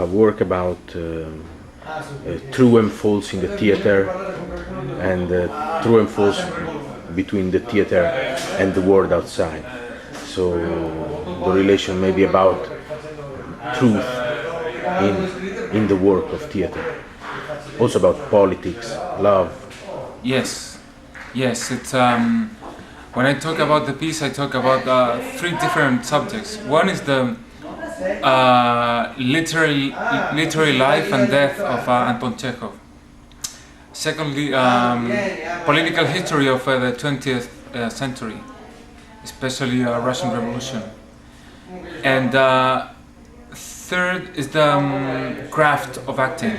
a work about true and false in the theater, and true and false between the theater and the world outside. So the relation maybe about truth in the work of theater, also about politics, love. Yes, it's when I talk about the piece, I talk about three different subjects. One is the literary life and death of Anton Chekhov. Secondly, political history of the 20th century, especially Russian Revolution. And third is the craft of acting,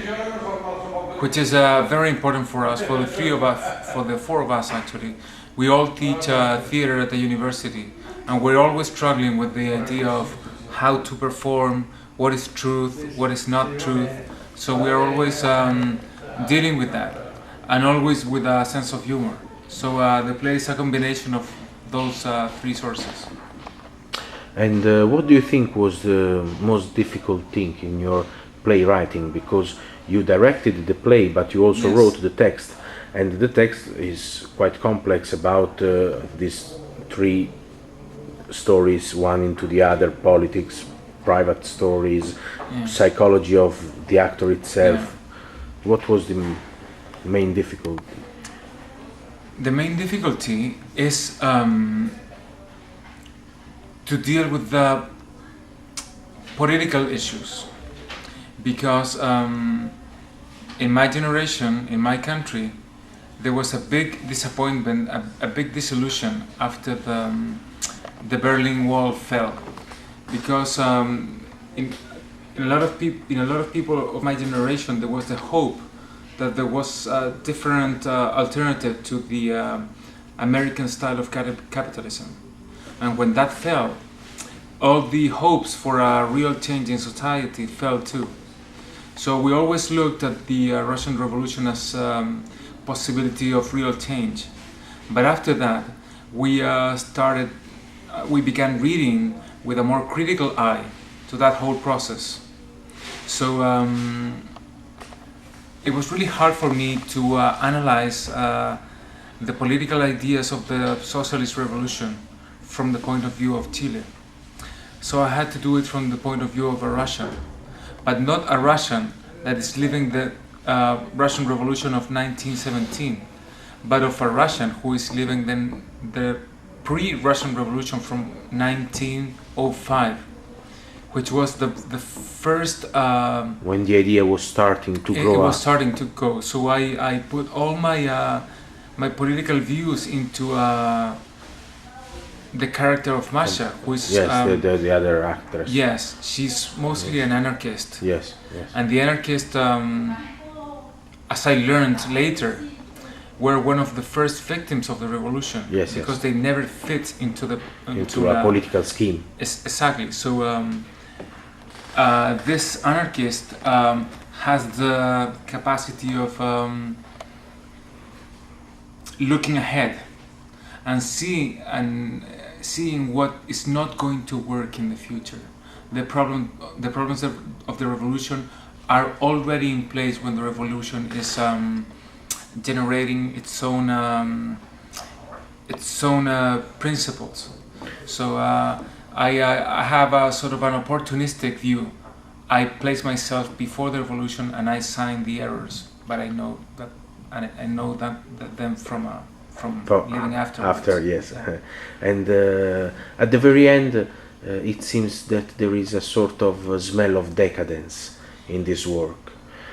which is very important for us, for the three of us, for the four of us actually. We all teach theater at the university, and we're always struggling with the idea of how to perform, what is truth, what is not truth. So we're always dealing with that, and always with a sense of humor. So the play is a combination of those three sources. And what do you think was the most difficult thing in your playwriting? Because you directed the play, but you also wrote the text, and the text is quite complex about these three stories, one into the other: politics, private stories, psychology of the actor itself. What was the main difficulty? The main difficulty is to deal with the political issues, because in my generation, in my country, there was a big disappointment, a big disillusion after the Berlin Wall fell, because in a lot of people of my generation, there was the hope that there was a different alternative to the American style of capitalism. And when that fell, all the hopes for a real change in society fell too. So we always looked at the Russian Revolution as possibility of real change. But after that, we began reading with a more critical eye to that whole process. So it was really hard for me to analyze the political ideas of the socialist revolution from the point of view of Chile. So I had to do it from the point of view of a Russian, but not a Russian that is living the Russian Revolution of 1917, but of a Russian who is living then the pre-Russian Revolution from 1905, which was the first... when the idea was starting to grow up. It was starting to go. So I put all my my political views into the character of Masha, who is... Yes, the other actress. Yes, she's mostly an anarchist. Yes. And the anarchists, as I learned later, were one of the first victims of the revolution. Because they never fit into a political scheme. Exactly. So this anarchist has the capacity of looking ahead and seeing what is not going to work in the future. The problems of the revolution are already in place when the revolution is generating its own principles. So I have a sort of an opportunistic view. I place myself before the revolution and I sign the errors, but I know that, and I know that them from living afterwards. After, yes. And at the very end, it seems that there is a sort of smell of decadence in this work.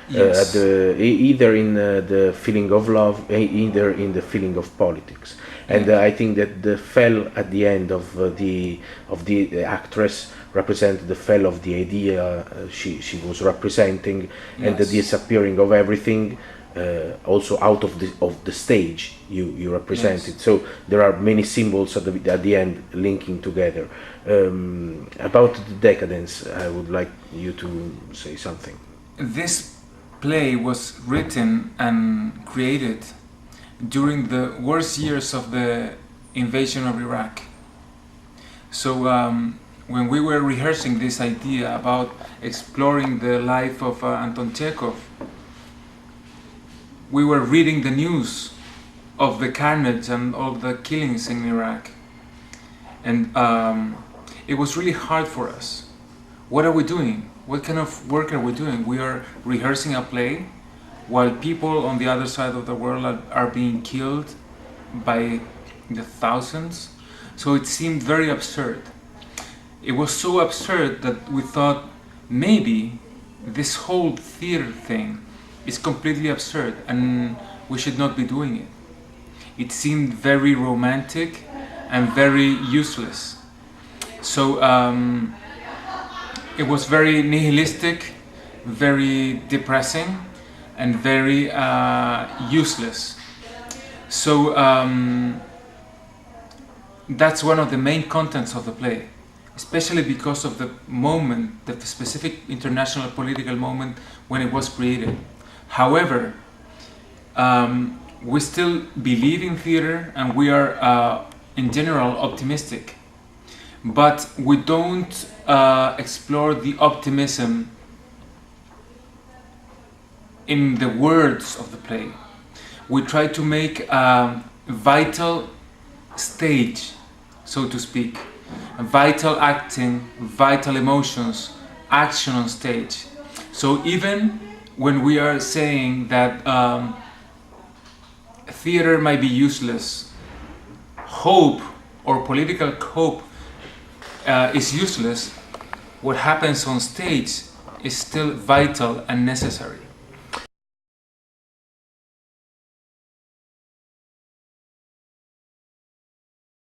Yes. Either in the feeling of love, either in the feeling of politics. And I think that the fell at the end of the actress represent the fell of the idea she was representing, and the disappearing of everything. Also out of the stage you represented. So there are many symbols at the end linking together. About the decadence, I would like you to say something. This play was written and created during the worst years of the invasion of Iraq. So when we were rehearsing this idea about exploring the life of Anton Chekhov, we were reading the news of the carnage and all the killings in Iraq. And it was really hard for us. What are we doing? What kind of work are we doing? We are rehearsing a play while people on the other side of the world are being killed by the thousands. So it seemed very absurd. It was so absurd that we thought maybe this whole theater thing is completely absurd and we should not be doing it. It seemed very romantic and very useless. So it was very nihilistic, very depressing, and very useless. So that's one of the main contents of the play, especially because of the moment, the specific international political moment when it was created. However, we still believe in theater and we are in general optimistic, but we don't explore the optimism in the words of the play. We try to make a vital stage, so to speak, vital acting, vital emotions, action on stage. So even when we are saying that theater might be useless, hope or political hope is useless, what happens on stage is still vital and necessary.